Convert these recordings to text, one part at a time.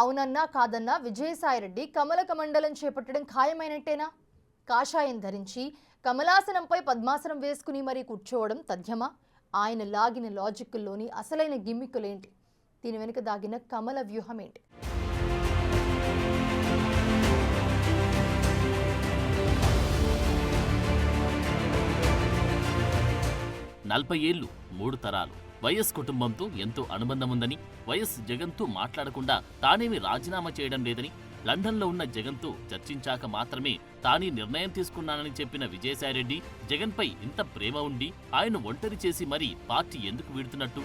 అవునన్నా కాదన్నా విజయసాయిరెడ్డి కమలక మండలం చేపట్టడం ఖాయమైనట్టేనా? కాషాయం ధరించి కమలాసనంపై పద్మాసనం వేసుకుని మరీ కూర్చోవడం తథ్యమా? ఆయన లాగిన లాజిక్కుల్లోని అసలైన గిమ్మిక్కులేంటి? దీని వెనుక దాగిన కమల వ్యూహమేంటి? 40 ఏళ్లు 3 తరాలు వైఎస్ కుటుంబంతో ఎంతో అనుబంధం ఉందని, వైఎస్ జగన్తో మాట్లాడకుండా తానేమి రాజీనామా చేయడం లేదని, లండన్లో ఉన్న జగన్తో చర్చించాక మాత్రమే తానీ నిర్ణయం తీసుకున్నానని చెప్పిన విజయసాయిరెడ్డి జగన్పై ఇంత ప్రేమ ఉండి ఆయన ఒంటరి చేసి మరీ పార్టీ ఎందుకు వీడుతున్నట్టు?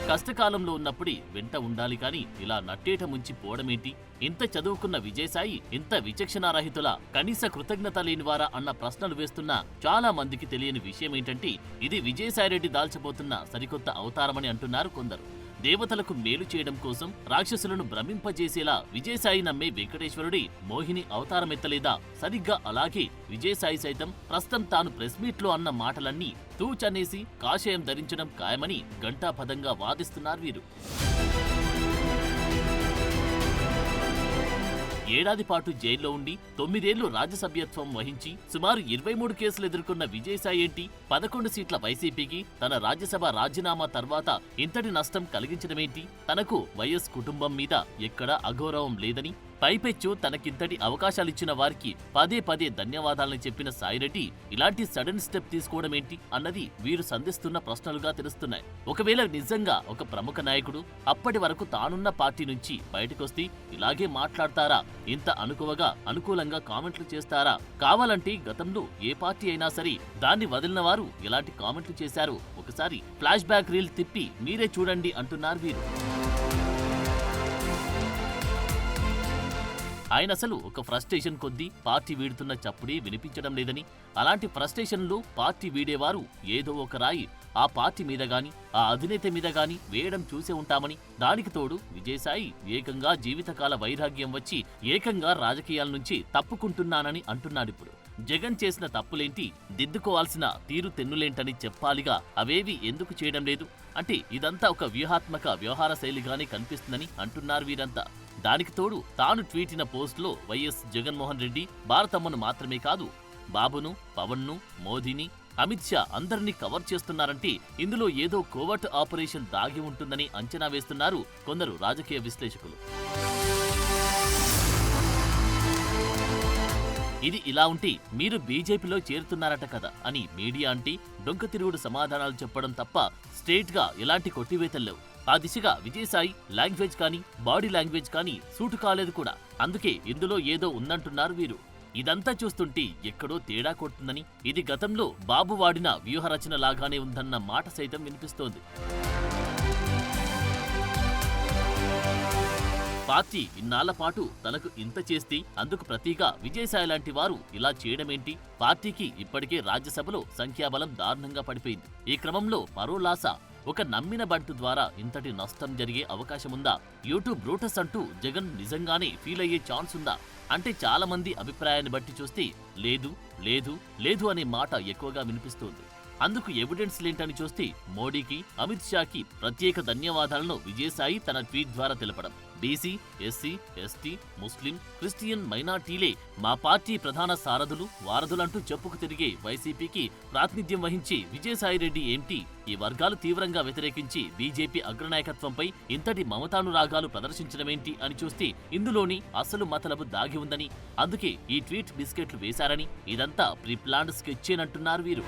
కష్టకాలంలో ఉన్నప్పుడే వెంట ఉండాలి కానీ ఇలా నట్టేట ముంచి పోవడమేంటి? ఇంత చదువుకున్న విజయసాయి ఇంత విచక్షణారహితుల, కనీస కృతజ్ఞత లేనివారా అన్న ప్రశ్నలు వేస్తున్న చాలా మందికి తెలియని విషయం ఏంటంటే ఇది విజయసాయిరెడ్డి దాల్చబోతున్న సరికొత్త అవతారమని అంటున్నారు కొందరు. దేవతలకు మేలు చేయడం కోసం రాక్షసులను భ్రమింపజేసేలా విజయసాయి నమ్మే వెంకటేశ్వరుడి మోహిని అవతారమెత్తలేదా? సరిగ్గా అలాగే విజయసాయి సైతం ప్రస్తుతం తాను ప్రెస్ మీట్లో అన్న మాటలన్నీ తూచనేసి కాషాయం ధరించడం ఖాయమని ఘంటాపథంగా వాదిస్తున్నారు వీరు. ఏడాది పాటు జైల్లో ఉండి 9 ఏళ్లు రాజ్యసభ్యత్వం వహించి సుమారు 23 కేసులు ఎదుర్కొన్న విజయసాయి ఏంటి 11 సీట్ల వైసీపీకి తన రాజ్యసభ రాజీనామా తర్వాత ఇంతటి నష్టం కలిగించడమేంటి? తనకు వైఎస్ కుటుంబం మీద ఎక్కడా అగౌరవం లేదని, పైపెచ్చు తనకింతటి అవకాశాలిచ్చిన వారికి పదే పదే ధన్యవాదాలని చెప్పిన సాయిరెడ్డి ఇలాంటి సడన్ స్టెప్ తీసుకోవడమేంటి అన్నది వీరు సంధిస్తున్న ప్రశ్నలుగా తెలుస్తున్నాయి. ఒకవేళ నిజంగా ఒక ప్రముఖ నాయకుడు అప్పటి వరకు తానున్న పార్టీ నుంచి బయటకొస్తే ఇలాగే మాట్లాడతారా? ఇంత అనుకువగా అనుకూలంగా కామెంట్లు చేస్తారా? కావాలంటే గతంలో ఏ పార్టీ అయినా సరే దాన్ని వదిలిన వారు ఎలాంటి కామెంట్లు చేశారు ఒకసారి ఫ్లాష్ బ్యాక్ రీల్ తిప్పి మీరే చూడండి అంటున్నారు వీరు. ఆయన అసలు ఒక ఫ్రస్ట్రేషన్ కొద్దీ పార్టీ వీడుతున్న చప్పుడే వినిపించడం లేదని, అలాంటి ఫ్రస్ట్రేషన్లో పార్టీ వీడేవారు ఏదో ఒక రాయి ఆ పార్టీ మీద గాని ఆ అధినేత మీద గాని వేయడం చూసే ఉంటామని, దానికి తోడు విజయసాయి ఏకంగా జీవితకాల వైరాగ్యం వచ్చి ఏకంగా రాజకీయాల నుంచి తప్పుకుంటున్నానని అంటున్నాడిప్పుడు. జగన్ చేసిన తప్పులేంటి, దిద్దుకోవాల్సిన తీరు తెన్నులేంటని చెప్పాలిగా, అవేవి ఎందుకు చేయడం లేదు అంటే ఇదంతా ఒక వ్యూహాత్మక వ్యవహార శైలిగానే కనిపిస్తుందని అంటున్నారు వీరంతా. దానికి తోడు తాను ట్వీటిన పోస్టులో వైఎస్ జగన్మోహన్ రెడ్డి భారతమ్మను మాత్రమే కాదు బాబును, పవన్ను, మోదీని, అమిత్ షా అందరినీ కవర్ చేస్తున్నారంటే ఇందులో ఏదో కోవర్ట్ ఆపరేషన్ దాగి ఉంటుందని అంచనా వేస్తున్నారు కొందరు రాజకీయ విశ్లేషకులు. ఇది ఇలా ఉంటే మీరు బీజేపీలో చేరుతున్నారట కదా అని మీడియా అంటే డొంక తిరుగుడు సమాధానాలు చెప్పడం తప్ప స్ట్రేట్ గా ఎలాంటి కొట్టివేతల్లేవు. ఆ దిశగా విజయసాయి లాంగ్వేజ్ కానీ బాడీ లాంగ్వేజ్ కానీ సూటు కాలేదు కూడా. అందుకే ఇందులో ఏదో ఉందంటున్నారు వీరు. ఇదంతా చూస్తుంటే ఎక్కడో తేడా కొడుతుందని, ఇది గతంలో బాబు వాడిన వ్యూహరచన లాగానే ఉందన్న మాట సైతం వినిపిస్తోంది. పార్టీ ఇన్నాళ్ల పాటు తనకు ఇంత చేస్తే అందుకు ప్రతిగా విజయసాయి లాంటి వారు ఇలా చేయడమేంటి? పార్టీకి ఇప్పటికే రాజ్యసభలో సంఖ్యాబలం దారుణంగా పడిపోయింది. ఈ క్రమంలో మరో లాస, ఒక నమ్మిన బంటు ద్వారా ఇంతటి నష్టం జరిగే అవకాశముందా? యూట్యూబ్ బ్రూటస్ అంటూ జగన్ నిజంగానే ఫీల్ అయ్యే ఛాన్స్ ఉందా అంటే చాలా మంది అభిప్రాయాన్ని బట్టి చూస్తే లేదు లేదు లేదు అనే మాట ఎక్కువగా వినిపిస్తోంది. అందుకు ఎవిడెన్స్ లేంటని చూస్తే మోడీకి, అమిత్ షాకి ప్రత్యేక ధన్యవాదాలను విజయసాయి తన ట్వీట్ ద్వారా తెలపడం. బీసీ, ఎస్సీ, ఎస్టీ, ముస్లిం, క్రిస్టియన్ మైనార్టీలే మా పార్టీ ప్రధాన సారథులు, వారధులంటూ చెప్పుకు తిరిగే వైసీపీకి ప్రాతినిధ్యం వహించి విజయసాయిరెడ్డి ఏంటి ఈ వర్గాలు తీవ్రంగా వ్యతిరేకించి బీజేపీ అగ్రనాయకత్వంపై ఇంతటి మమతానురాగాలు ప్రదర్శించడమేంటి అని చూస్తే ఇందులోని అసలు మతలబు దాగి ఉందని, అందుకే ఈ ట్వీట్ బిస్కెట్లు వేశారని, ఇదంతా ప్రీప్లాన్డ్ స్కెచ్చేనంటున్నారు వీరు.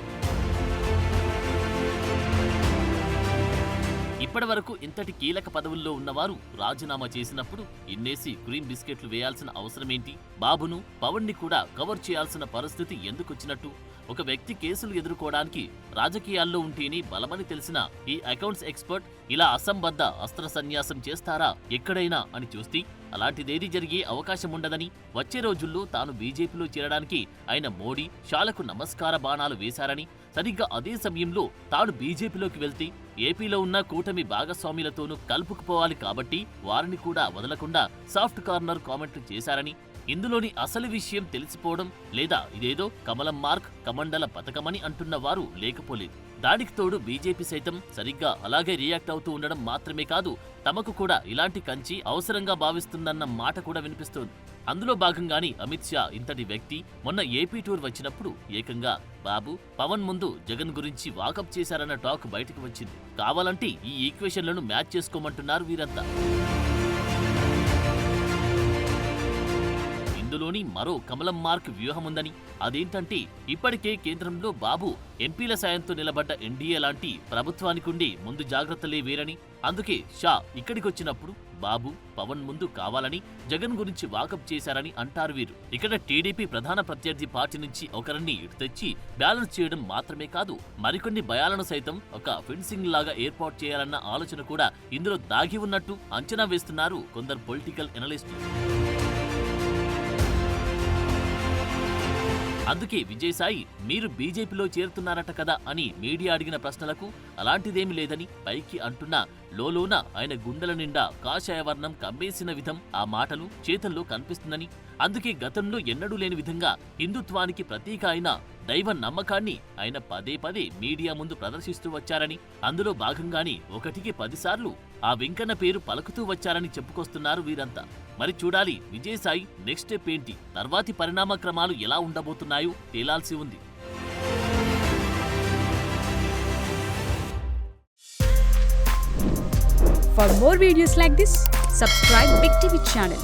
ఇప్పటి వరకు ఇంతటి కీలక పదవుల్లో ఉన్నవారు రాజీనామా చేసినప్పుడు ఇన్నేసి గ్రీన్ బిస్కెట్లు వేయాల్సిన అవసరమేంటి? బాబును, పవన్ ని కూడా కవర్ చేయాల్సిన పరిస్థితి ఎందుకొచ్చినట్టు? ఒక వ్యక్తి కేసులు ఎదుర్కోవడానికి రాజకీయాల్లో ఉంటేనే బలమని తెలిసిన ఈ అకౌంట్స్ ఎక్స్పర్ట్ ఇలా అసంబద్ధ అస్త్ర సన్యాసం చేస్తారా ఎక్కడైనా అని చూస్తే అలాంటిదేదీ జరిగే అవకాశం ఉండదని, వచ్చే రోజుల్లో తాను బీజేపీలో చేరడానికి ఆయన మోడీ, షాలకు నమస్కార బాణాలు వేశారని, సరిగ్గా అదే సమయంలో తాను బీజేపీలోకి వెళ్తే ఏపీలో ఉన్న కూటమి భాగస్వాములతోనూ కలుపుకుపోవాలి కాబట్టి వారిని కూడా వదలకుండా సాఫ్ట్ కార్నర్ కామెంట్లు చేశారని, ఇందులోని అసలు విషయం తెలిసిపోవడం లేదా ఇదేదో కమలం మార్క్ కమండల పథకమని అంటున్న వారు లేకపోలేదు. దానికి తోడు బీజేపీ సైతం సరిగ్గా అలాగే రియాక్ట్ అవుతూ ఉండడం మాత్రమే కాదు, తమకు కూడా ఇలాంటి కంచి అవసరంగా భావిస్తుందన్న మాట కూడా వినిపిస్తోంది. అందులో భాగంగానే అమిత్ షా ఇంతటి వ్యక్తి మొన్న ఏపీ టూర్ వచ్చినప్పుడు ఏకంగా బాబు పవన్ ముందు జగన్ గురించి వాకప్ చేశారన్న టాక్ బయటకు వచ్చింది. కావాలంటే ఈ ఈక్వేషన్లను మ్యాచ్ చేసుకోమంటున్నారు వీరంతా. ఇందులోని మరో కమలం మార్క్ వ్యూహముందని, అదేంటంటే ఇప్పటికే కేంద్రంలో బాబు ఎంపీల సాయంతో నిలబడ్డ ఎన్డీఏ లాంటి ప్రభుత్వానికుండే ముందు జాగ్రత్తలే వేరని, అందుకే షా ఇక్కడికొచ్చినప్పుడు బాబు పవన్ ముందు కావాలని జగన్ గురించి వాకప్ చేశారని అంటారు వీరు. ఇక్కడ టీడీపీ ప్రధాన ప్రత్యర్థి పార్టీ నుంచి ఒకరిని ఇటు తెచ్చి బ్యాలెన్స్ చేయడం మాత్రమే కాదు, మరికొన్ని భయాలను సైతం ఒక ఫెన్సింగ్ లాగా ఏర్పాటు చేయాలన్న ఆలోచన కూడా ఇందులో దాగి ఉన్నట్టు అంచనా వేస్తున్నారు కొందరు పొలిటికల్ ఎనలిస్టులు. అందుకే విజయసాయి మీరు బీజేపీలో చేరుతున్నారట కదా అని మీడియా అడిగిన ప్రశ్నలకు అలాంటిదేమీ లేదని పైకి అంటున్నా లోలోన ఆయన గుండెల నిండా కాషాయవర్ణం కమ్మేసిన విధం ఆ మాటలు చేతల్లో కనిపిస్తుందని, అందుకే గతంలో ఎన్నడూ లేని విధంగా హిందుత్వానికి ప్రతీక అయిన దైవ నమ్మకాన్ని ఆయన పదే పదే మీడియా ముందు ప్రదర్శిస్తూ వచ్చారని, అందులో భాగంగానే 1కి 10 సార్లు ఆ వెంకన్న పేరు పలుకుతూ వచ్చారని చెప్పుకొస్తున్నారు వీరంతా. మరి చూడాలి విజయసాయి నెక్స్ట్ స్టెప్ ఏంటి, తర్వాతి పరిణామ క్రమాలు ఎలా ఉండబోతున్నాయో తేలాల్సి ఉంది. For more videos like this, subscribe Big TV channel.